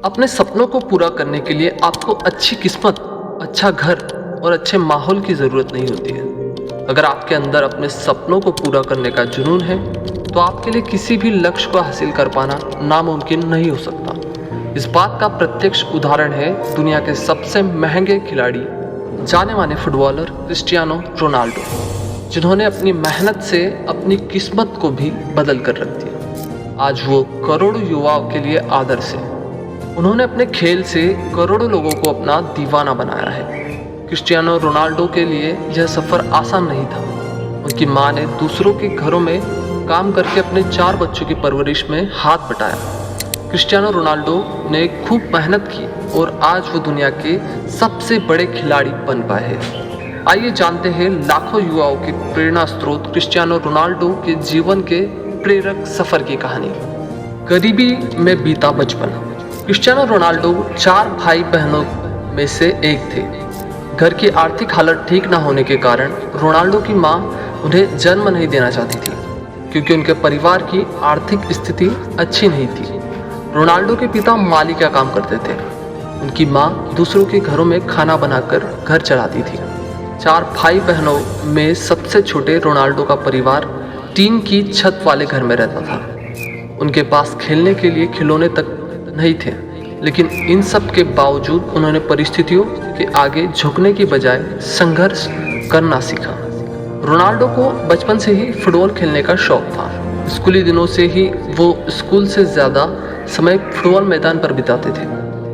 अपने सपनों को पूरा करने के लिए आपको अच्छी किस्मत, अच्छा घर और अच्छे माहौल की ज़रूरत नहीं होती है। अगर आपके अंदर अपने सपनों को पूरा करने का जुनून है तो आपके लिए किसी भी लक्ष्य को हासिल कर पाना नामुमकिन नहीं हो सकता। इस बात का प्रत्यक्ष उदाहरण है दुनिया के सबसे महंगे खिलाड़ी, जाने माने फुटबॉलर क्रिस्टियानो रोनाल्डो, जिन्होंने अपनी मेहनत से अपनी किस्मत को भी बदल कर रख दिया। आज वो करोड़ों युवाओं के लिए आदर्श है। उन्होंने अपने खेल से करोड़ों लोगों को अपना दीवाना बनाया है। क्रिस्टियानो रोनाल्डो के लिए यह सफ़र आसान नहीं था। उनकी मां ने दूसरों के घरों में काम करके अपने 4 बच्चों की परवरिश में हाथ बटाया। क्रिस्टियानो रोनाल्डो ने खूब मेहनत की और आज वो दुनिया के सबसे बड़े खिलाड़ी बन पाए हैं। आइए जानते हैं लाखों युवाओं के प्रेरणा स्रोत क्रिस्टियानो रोनाल्डो के जीवन के प्रेरक सफ़र की कहानी। गरीबी में बीता बचपन। क्रिस्टियानो रोनाल्डो 4 भाई बहनों में से एक थे। घर की आर्थिक हालत ठीक न होने के कारण रोनाल्डो की मां उन्हें जन्म नहीं देना चाहती थी, क्योंकि उनके परिवार की आर्थिक स्थिति अच्छी नहीं थी। रोनाल्डो के पिता माली का काम करते थे। उनकी मां दूसरों के घरों में खाना बनाकर घर चलाती थी। 4 भाई बहनों में सबसे छोटे रोनाल्डो का परिवार टीन की छत वाले घर में रहता था। उनके पास खेलने के लिए खिलौने तक नहीं थे, लेकिन इन सब के बावजूद उन्होंने परिस्थितियों के आगे झुकने की बजाय संघर्ष करना सीखा। रोनाल्डो को बचपन से ही फुटबॉल खेलने का शौक था। स्कूली दिनों से ही वो स्कूल से ज़्यादा समय फुटबॉल मैदान पर बिताते थे।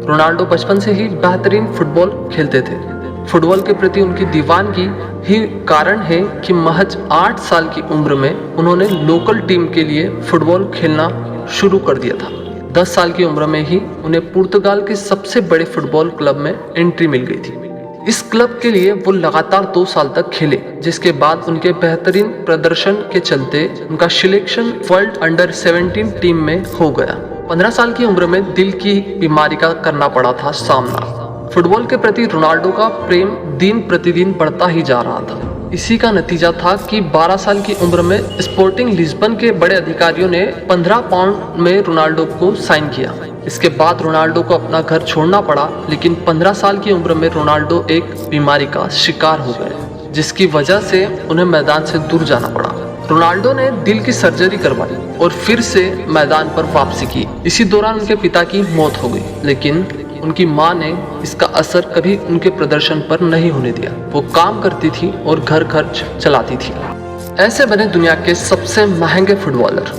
रोनाल्डो बचपन से ही बेहतरीन फुटबॉल खेलते थे। फुटबॉल के प्रति उनकी दीवानगी ही कारण है कि महज 8 साल की उम्र में उन्होंने लोकल टीम के लिए फुटबॉल खेलना शुरू कर दिया था। 10 साल की उम्र में ही उन्हें पुर्तगाल के सबसे बड़े फुटबॉल क्लब में एंट्री मिल गई थी। इस क्लब के लिए वो लगातार 2 साल तक खेले, जिसके बाद उनके बेहतरीन प्रदर्शन के चलते उनका सिलेक्शन वर्ल्ड अंडर 17 टीम में हो गया। 15 साल की उम्र में दिल की बीमारी का करना पड़ा था सामना। फुटबॉल के प्रति रोनाल्डो का प्रेम दिन प्रतिदिन बढ़ता ही जा रहा था। इसी का नतीजा था कि 12 साल की उम्र में स्पोर्टिंग लिस्बन के बड़े अधिकारियों ने 15 पाउंड में रोनाल्डो को साइन किया। इसके बाद रोनाल्डो को अपना घर छोड़ना पड़ा, लेकिन 15 साल की उम्र में रोनाल्डो एक बीमारी का शिकार हो गए, जिसकी वजह से उन्हें मैदान से दूर जाना पड़ा। रोनाल्डो ने दिल की सर्जरी करवाई और फिर से मैदान पर वापसी की। इसी दौरान उनके पिता की मौत हो गई, लेकिन उनकी मां ने इसका असर कभी उनके प्रदर्शन पर नहीं होने दिया। वो काम करती थी और घर खर्च चलाती थी। ऐसे बने दुनिया के सबसे महंगे फुटबॉलर।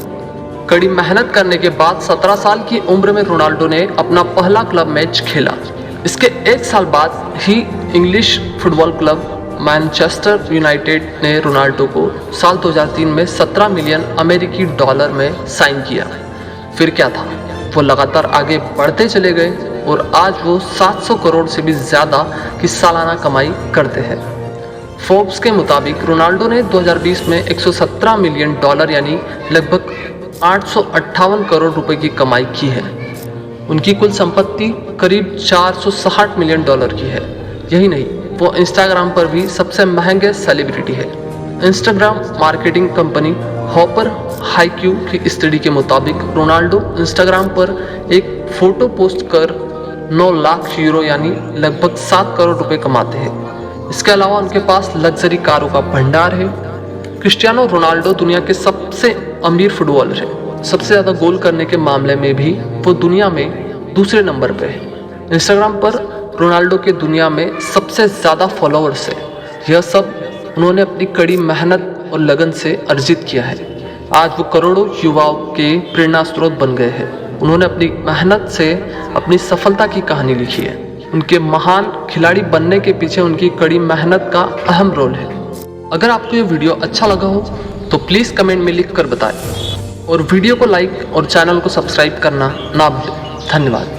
कड़ी मेहनत करने के बाद 17 साल की उम्र में रोनाल्डो ने अपना पहला क्लब मैच खेला। इसके 1 साल बाद ही English football club Manchester United ने रोनाल्डो को साल 2003 में 17 मिलियन अमेरिकी डॉलर में साइन किया। फिर क्या था, वो लगातार आगे बढ़ते चले गए और आज वो 700 करोड़ से भी ज़्यादा की सालाना कमाई करते हैं। फोर्ब्स के मुताबिक रोनाल्डो ने 2020 में 117 मिलियन डॉलर यानी लगभग 858 करोड़ रुपए की कमाई की है। उनकी कुल संपत्ति करीब 460 मिलियन डॉलर की है। यही नहीं, वो इंस्टाग्राम पर भी सबसे महंगे सेलिब्रिटी है। Instagram marketing company hopper Haikyu की स्टडी के मुताबिक रोनाल्डो इंस्टाग्राम पर एक फोटो पोस्ट कर 9 लाख यूरो यानी लगभग 7 करोड़ रुपए कमाते हैं। इसके अलावा उनके पास लग्जरी कारों का भंडार है। क्रिस्टियानो रोनाल्डो दुनिया के सबसे अमीर फुटबॉलर है। सबसे ज़्यादा गोल करने के मामले में भी वो दुनिया में दूसरे नंबर पे है। इंस्टाग्राम पर रोनाल्डो के दुनिया में सबसे ज़्यादा फॉलोअर्स है। यह सब उन्होंने अपनी कड़ी मेहनत और लगन से अर्जित किया है। आज वो करोड़ों युवाओं के प्रेरणा स्रोत बन गए हैं। उन्होंने अपनी मेहनत से अपनी सफलता की कहानी लिखी है। उनके महान खिलाड़ी बनने के पीछे उनकी कड़ी मेहनत का अहम रोल है। अगर आपको ये वीडियो अच्छा लगा हो तो प्लीज़ कमेंट में लिख कर बताएं और वीडियो को लाइक और चैनल को सब्सक्राइब करना ना भूलें। धन्यवाद।